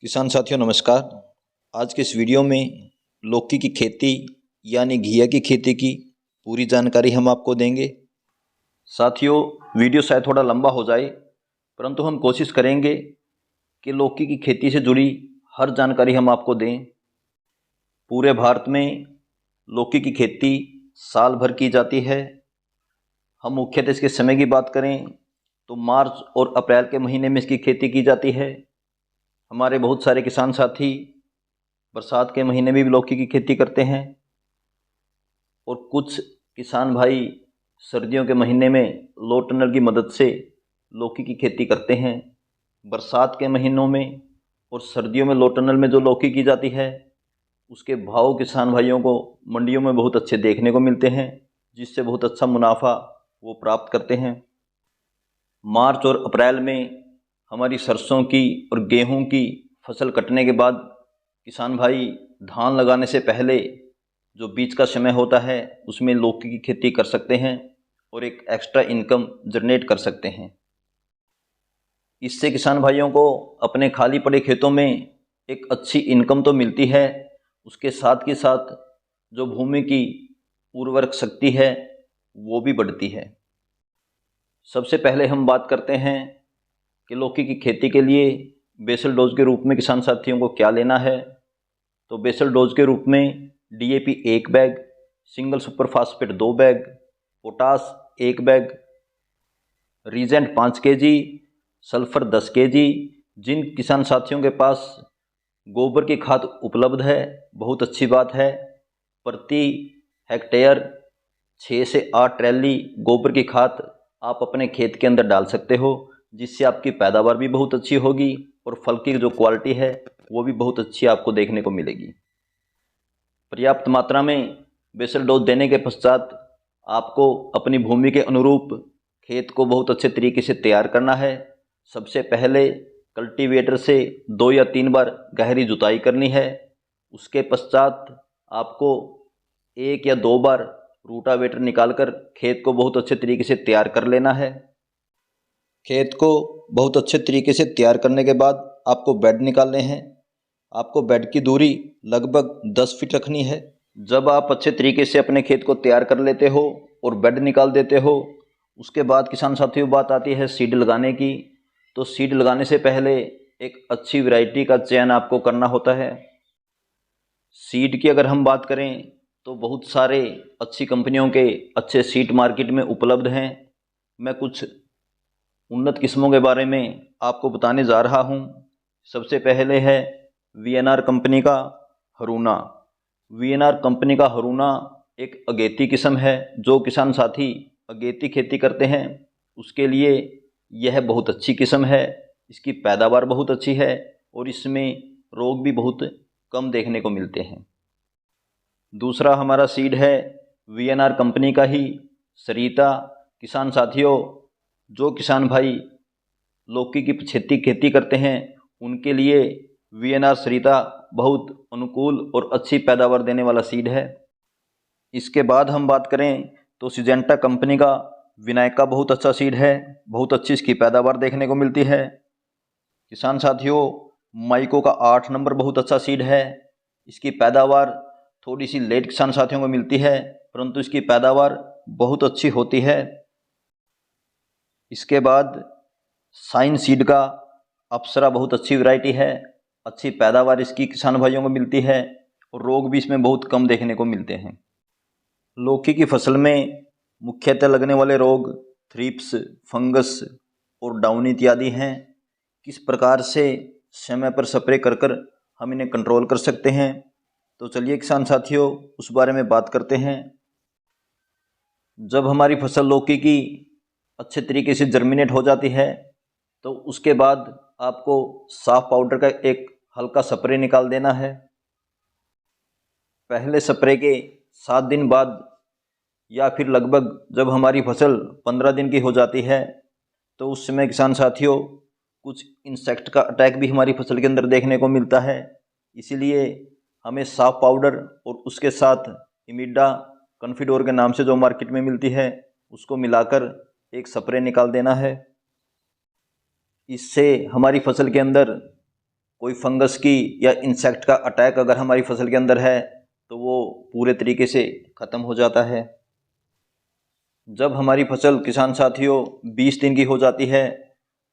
किसान साथियों नमस्कार। आज के इस वीडियो में लौकी की खेती यानी घिया की खेती की पूरी जानकारी हम आपको देंगे। साथियों वीडियो शायद थोड़ा लंबा हो जाए, परंतु हम कोशिश करेंगे कि लौकी की खेती से जुड़ी हर जानकारी हम आपको दें। पूरे भारत में लौकी की खेती साल भर की जाती है। हम मुख्यतः इसके समय की बात करें तो मार्च और अप्रैल के महीने में इसकी खेती की जाती है। हमारे बहुत सारे किसान साथी बरसात के महीने में भी लौकी की खेती करते हैं और कुछ किसान भाई सर्दियों के महीने में लो टनल की मदद से लौकी की खेती करते हैं। बरसात के महीनों में और सर्दियों में लो टनल में जो लौकी की जाती है उसके भाव किसान भाइयों को मंडियों में बहुत अच्छे देखने को मिलते हैं, जिससे बहुत अच्छा मुनाफा वो प्राप्त करते हैं। मार्च और अप्रैल में हमारी सरसों की और गेहूं की फसल कटने के बाद किसान भाई धान लगाने से पहले जो बीच का समय होता है उसमें लौकी की खेती कर सकते हैं और एक एक्स्ट्रा इनकम जनरेट कर सकते हैं। इससे किसान भाइयों को अपने खाली पड़े खेतों में एक अच्छी इनकम तो मिलती है, उसके साथ के साथ जो भूमि की उर्वरक शक्ति है वो भी बढ़ती है। सबसे पहले हम बात करते हैं कि लौकी की खेती के लिए बेसल डोज के रूप में किसान साथियों को क्या लेना है। तो बेसल डोज के रूप में DAP 1 bag, single super phosphate 2 bag, potash 1 bag, Regent 5 kg, sulphur 10 kg। जिन किसान साथियों के पास गोबर की खाद उपलब्ध है बहुत अच्छी बात है। प्रति हेक्टेयर 6 से 8 ट्रैली गोबर की खाद आप अपने खेत के अंदर डाल सकते हो, जिससे आपकी पैदावार भी बहुत अच्छी होगी और फल की जो क्वालिटी है वो भी बहुत अच्छी आपको देखने को मिलेगी। पर्याप्त मात्रा में बेसल डोज देने के पश्चात आपको अपनी भूमि के अनुरूप खेत को बहुत अच्छे तरीके से तैयार करना है। सबसे पहले कल्टीवेटर से 2 या 3 बार गहरी जुताई करनी है। उसके पश्चात आपको 1 या 2 बार रूटावेटर निकालकर खेत को बहुत अच्छे तरीके से तैयार कर लेना है। खेत को बहुत अच्छे तरीके से तैयार करने के बाद आपको बेड निकालने हैं। आपको बेड की दूरी लगभग 10 फीट रखनी है। जब आप अच्छे तरीके से अपने खेत को तैयार कर लेते हो और बेड निकाल देते हो, उसके बाद किसान साथियों बात आती है सीड लगाने की। तो सीड लगाने से पहले एक अच्छी वैरायटी का चयन आपको करना होता है। सीड की अगर हम बात करें तो बहुत सारे अच्छी कंपनियों के अच्छे सीड मार्केट में उपलब्ध हैं। मैं कुछ उन्नत किस्मों के बारे में आपको बताने जा रहा हूं। सबसे पहले है VNR कंपनी का हरूना। VNR कंपनी का हरूना एक अगेती किस्म है। जो किसान साथी अगेती खेती करते हैं उसके लिए यह बहुत अच्छी किस्म है। इसकी पैदावार बहुत अच्छी है और इसमें रोग भी बहुत कम देखने को मिलते हैं। दूसरा हमारा सीड है VNR कंपनी का ही सरिता। किसान साथियों, जो किसान भाई लौकी की खेती करते हैं उनके लिए VNR सरिता बहुत अनुकूल और अच्छी पैदावार देने वाला सीड है। इसके बाद हम बात करें तो सिजेंटा कंपनी का विनायका बहुत अच्छा सीड है। बहुत अच्छी इसकी पैदावार देखने को मिलती है। किसान साथियों, माइको का 8 नंबर बहुत अच्छा सीड है। इसकी पैदावार थोड़ी सी लेट किसान साथियों को मिलती है, परंतु इसकी पैदावार बहुत अच्छी होती है। इसके बाद साइन सीड का अप्सरा बहुत अच्छी वैरायटी है। अच्छी पैदावार इसकी किसान भाइयों को मिलती है और रोग भी इसमें बहुत कम देखने को मिलते हैं। लौकी की फसल में मुख्यतः लगने वाले रोग थ्रिप्स, फंगस और डाउनी इत्यादि हैं। किस प्रकार से समय पर स्प्रे कर हम इन्हें कंट्रोल कर सकते हैं, तो चलिए किसान साथियों उस बारे में बात करते हैं। जब हमारी फसल लौकी की अच्छे तरीके से जर्मिनेट हो जाती है तो उसके बाद आपको साफ पाउडर का एक हल्का स्प्रे निकाल देना है। पहले स्प्रे के 7 दिन बाद या फिर लगभग जब हमारी फसल 15 दिन की हो जाती है तो उस समय किसान साथियों कुछ इंसेक्ट का अटैक भी हमारी फसल के अंदर देखने को मिलता है। इसीलिए हमें साफ पाउडर और उसके साथ इमिडा कन्फिडोर के नाम से जो मार्केट में मिलती है उसको मिलाकर एक स्प्रे निकाल देना है। इससे हमारी फसल के अंदर कोई फंगस की या इंसेक्ट का अटैक अगर हमारी फसल के अंदर है तो वो पूरे तरीके से ख़त्म हो जाता है। जब हमारी फसल किसान साथियों 20 दिन की हो जाती है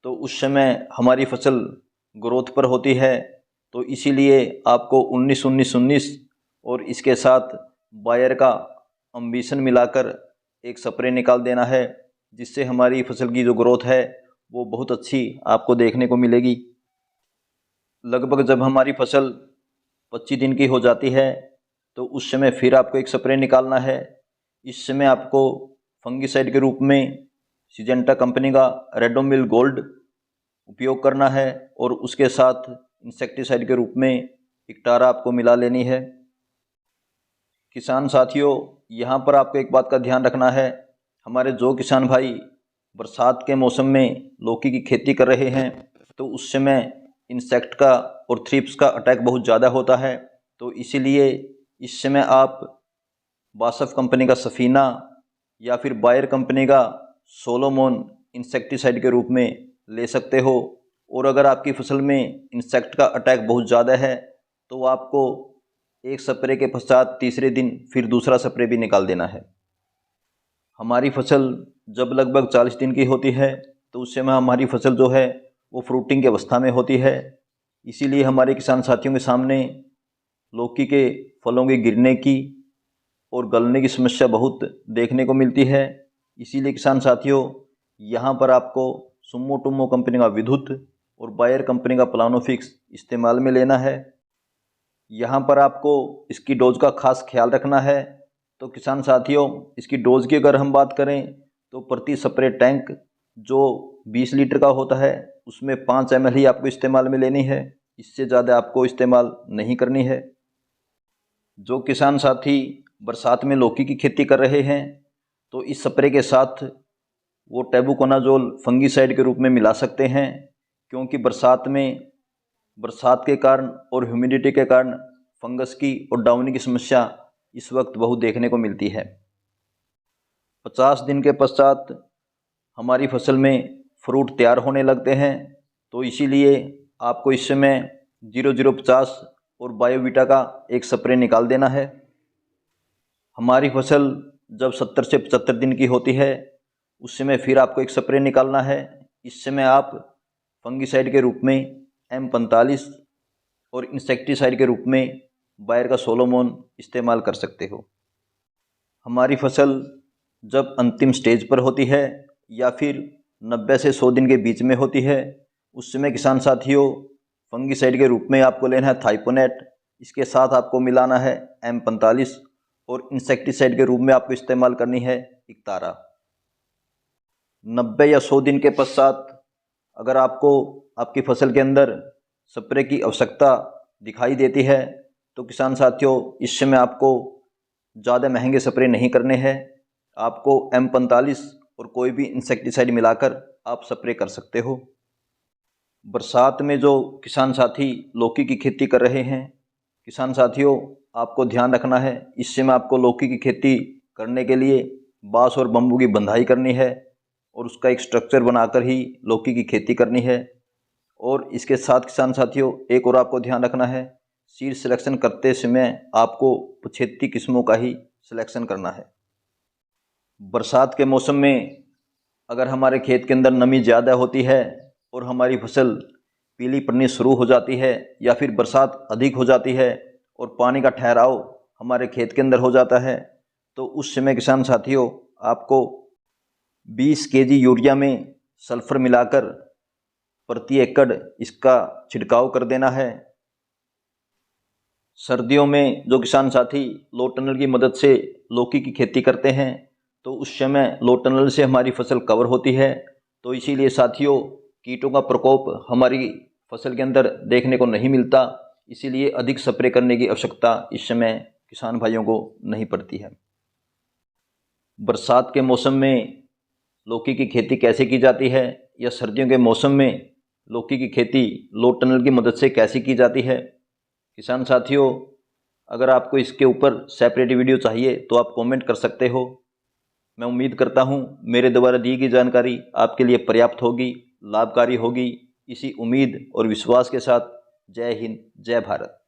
तो उस समय हमारी फसल ग्रोथ पर होती है। तो इसीलिए आपको 19-19-19 और इसके साथ बायर का एम्बिशन मिलाकर एक स्प्रे निकाल देना है, जिससे हमारी फसल की जो ग्रोथ है वो बहुत अच्छी आपको देखने को मिलेगी। लगभग जब हमारी फसल 25 दिन की हो जाती है तो उस समय फिर आपको एक स्प्रे निकालना है। इस समय आपको फंगिसाइड के रूप में सिजेंटा कंपनी का रेडोमिल गोल्ड उपयोग करना है और उसके साथ इंसेक्टिसाइड के रूप में इक्टारा आपको मिला लेनी है। किसान साथियों, यहाँ पर आपको एक बात का ध्यान रखना है, हमारे जो किसान भाई बरसात के मौसम में लौकी की खेती कर रहे हैं तो उस समय इंसेक्ट का और थ्रिप्स का अटैक बहुत ज़्यादा होता है। तो इसीलिए इस समय आप बासफ कंपनी का सफीना या फिर बायर कंपनी का सोलोमोन इंसेक्टिसाइड के रूप में ले सकते हो। और अगर आपकी फसल में इंसेक्ट का अटैक बहुत ज़्यादा है तो आपको एक स्प्रे के पश्चात तीसरे दिन फिर दूसरा स्प्रे भी निकाल देना है। हमारी फसल जब लगभग 40 दिन की होती है तो उस समय हमारी फसल जो है वो फ्रूटिंग की अवस्था में होती है। इसीलिए हमारे किसान साथियों के सामने लौकी के फलों के गिरने की और गलने की समस्या बहुत देखने को मिलती है। इसीलिए किसान साथियों, यहाँ पर आपको सुमोटोमो कंपनी का विद्युत और बायर कंपनी का प्लानोफिक्स इस्तेमाल में लेना है। यहाँ पर आपको इसकी डोज का खास ख्याल रखना है। तो किसान साथियों, इसकी डोज की अगर हम बात करें तो प्रति स्प्रे टैंक जो 20 लीटर का होता है उसमें 5 ml ही आपको इस्तेमाल में लेनी है, इससे ज़्यादा आपको इस्तेमाल नहीं करनी है। जो किसान साथी बरसात में लौकी की खेती कर रहे हैं तो इस स्प्रे के साथ वो टेबुकोनाजोल फंगीसाइड के रूप में मिला सकते हैं, क्योंकि बरसात के कारण और ह्यूमिडिटी के कारण फंगस की और डाउनी की समस्या इस वक्त बहुत देखने को मिलती है। 50 दिन के पश्चात हमारी फसल में फ्रूट तैयार होने लगते हैं, तो इसीलिए आपको इस समय 0050 और बायोवीटा का एक स्प्रे निकाल देना है। हमारी फसल जब 70 से 75 दिन की होती है उस समय फिर आपको एक स्प्रे निकालना है। इस समय आप फंगीसाइड के रूप में M45 और इंसेक्टिसाइड के रूप में बायर का सोलोमोन इस्तेमाल कर सकते हो। हमारी फसल जब अंतिम स्टेज पर होती है या फिर 90 से 100 दिन के बीच में होती है उस समय किसान साथियों फंगीसाइड के रूप में आपको लेना है थाइपोनेट, इसके साथ आपको मिलाना है M45 और इंसेक्टिसाइड के रूप में आपको इस्तेमाल करनी है इक्तारा। 90 या 100 दिन के पश्चात अगर आपको आपकी फसल के अंदर स्प्रे की आवश्यकता दिखाई देती है तो किसान साथियों इस समय आपको ज़्यादा महंगे स्प्रे नहीं करने हैं, आपको M45 और कोई भी इंसेक्टिसाइड मिलाकर आप स्प्रे कर सकते हो। बरसात में जो किसान साथी लौकी की खेती कर रहे हैं, किसान साथियों आपको ध्यान रखना है, इस समय आपको लौकी की खेती करने के लिए बांस और बम्बू की बंधाई करनी है और उसका एक स्ट्रक्चर बनाकर ही लौकी की खेती करनी है। और इसके साथ किसान साथियों एक और आपको ध्यान रखना है, सीड सिलेक्शन करते समय आपको 75 किस्मों का ही सिलेक्शन करना है। बरसात के मौसम में अगर हमारे खेत के अंदर नमी ज़्यादा होती है और हमारी फसल पीली पड़नी शुरू हो जाती है या फिर बरसात अधिक हो जाती है और पानी का ठहराव हमारे खेत के अंदर हो जाता है तो उस समय किसान साथियों आपको 20 kg यूरिया में सल्फर मिलाकर प्रति एकड़ इसका छिड़काव कर देना है। सर्दियों में जो किसान साथी लो टनल की मदद से लौकी की खेती करते हैं तो उस समय लो टनल से हमारी फसल कवर होती है, तो इसीलिए साथियों कीटों का प्रकोप हमारी फसल के अंदर देखने को नहीं मिलता, इसीलिए अधिक स्प्रे करने की आवश्यकता इस समय किसान भाइयों को नहीं पड़ती है। बरसात के मौसम में लौकी की खेती कैसे की जाती है या सर्दियों के मौसम में लौकी की खेती लो टनल की मदद से कैसे की जाती है, किसान साथियों अगर आपको इसके ऊपर सेपरेट वीडियो चाहिए तो आप कमेंट कर सकते हो। मैं उम्मीद करता हूँ मेरे द्वारा दी गई जानकारी आपके लिए पर्याप्त होगी, लाभकारी होगी। इसी उम्मीद और विश्वास के साथ जय हिंद, जय भारत।